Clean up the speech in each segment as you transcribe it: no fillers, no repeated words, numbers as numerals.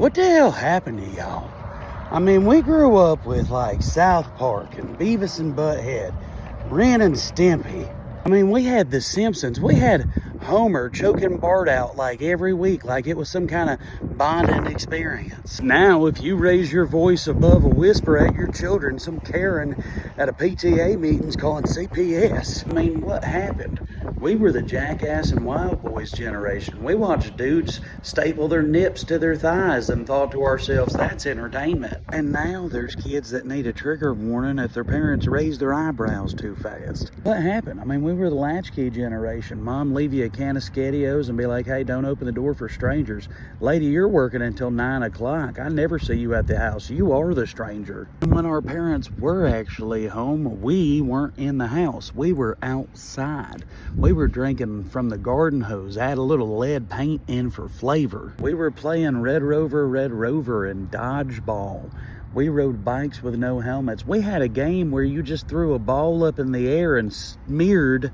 What the hell happened to y'all? I mean, we grew up with like South Park and Beavis and Butthead, Ren and Stimpy. I mean, we had The Simpsons. We had Homer choking Bart out like every week, like it was some kind of bonding experience. Now, if you raise your voice above a whisper at your children, some Karen at a PTA meeting's calling CPS. I mean, what happened? We were the Jackass and Wild Boys generation. We watched dudes staple their nips to their thighs and thought to ourselves, that's entertainment. And now there's kids that need a trigger warning if their parents raise their eyebrows too fast. What happened? I mean, we were the latchkey generation. Mom leave you a can of SpaghettiOs and be like, hey, don't open the door for strangers. Lady, you're working until 9 o'clock. I never see you at the house. You are the stranger. And when our parents were actually home, we weren't in the house. We were outside. We were drinking from the garden hose. Add a little lead paint in for flavor. We were playing Red Rover, and dodgeball. We rode bikes with no helmets. We had a game where you just threw a ball up in the air and smeared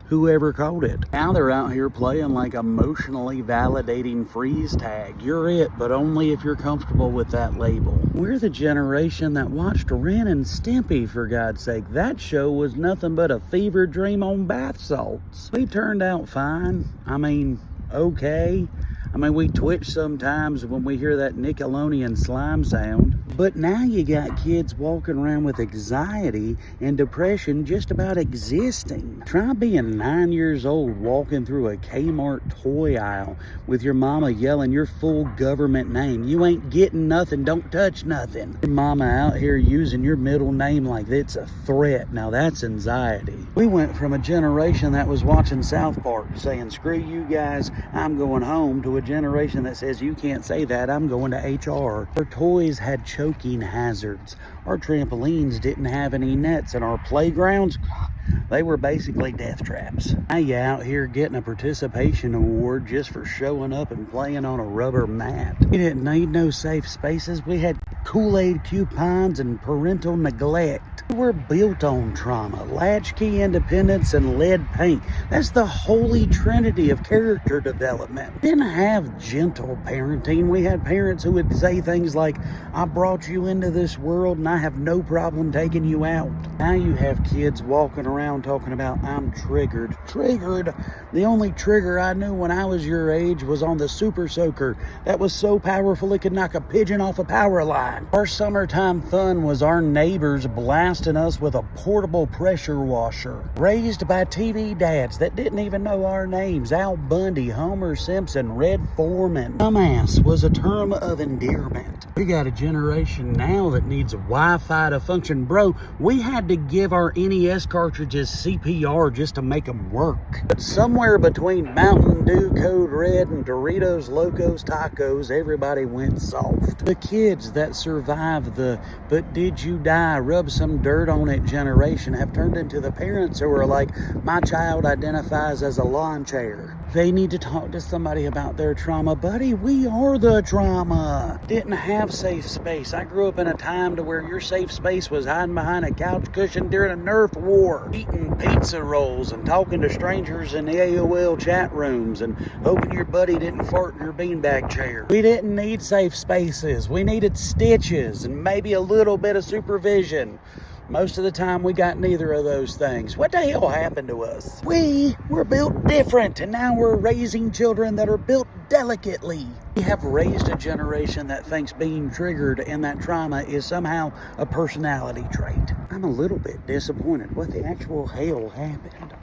whoever caught it. Now they're out here playing like emotionally validating freeze tag. You're it, but only if you're comfortable with that label. We're the generation that watched Ren and Stimpy, for God's sake. That show was nothing but a fever dream on bath salts. We turned out fine. I mean, okay. I mean, we twitch sometimes when we hear that Nickelodeon slime sound. But now you got kids walking around with anxiety and depression just about existing. Try being 9 years old walking through a Kmart toy aisle with your mama yelling your full government name. You ain't getting nothing, don't touch nothing. Your mama out here using your middle name like it's a threat. Now that's anxiety. We went from a generation that was watching South Park saying, screw you guys, I'm going home, to a generation that says you can't say that, I'm going to HR. Our toys had choking hazards. Our trampolines didn't have any nets, and our playgrounds, they were basically death traps. Now you out here getting a participation award just for showing up and playing on a rubber mat. We didn't need no safe spaces. We had Kool-Aid coupons and parental neglect. We were built on trauma, latchkey independence, and lead paint. That's the holy trinity of character development. We didn't have gentle parenting. We had parents who would say things like, I brought you into this world and I have no problem taking you out. Now you have kids walking around talking about, I'm triggered. Triggered? The only trigger I knew when I was your age was on the Super Soaker. That was so powerful it could knock a pigeon off a power line. Our summertime fun was our neighbors blasting us with a portable pressure washer. Raised by TV dads that didn't even know our names. Al Bundy, Homer Simpson, Red Foreman. Dumbass was a term of endearment. We got a generation now that needs Wi-Fi to function. Bro, we had to give our NES cartridges CPR just to make them work. But somewhere between Mountain Dew Code Red and Doritos Locos Tacos, everybody went soft. The kids that survived the "but did you die, rub some dirt on it" generation have turned into the parents who are like, my child identifies as a lawn chair. They need to talk to somebody about their trauma. Buddy, we are the trauma. Didn't have safe space. I grew up in a time to where your safe space was hiding behind a couch cushion during a Nerf war, eating pizza rolls and talking to strangers in the AOL chat rooms and hoping your buddy didn't fart in your beanbag chair. We didn't need safe spaces. We needed stitches and maybe a little bit of supervision. Most of the time, we got neither of those things. What the hell happened to us? We were built different, and now we're raising children that are built delicately. We have raised a generation that thinks being triggered and that trauma is somehow a personality trait. I'm a little bit disappointed. What the actual hell happened?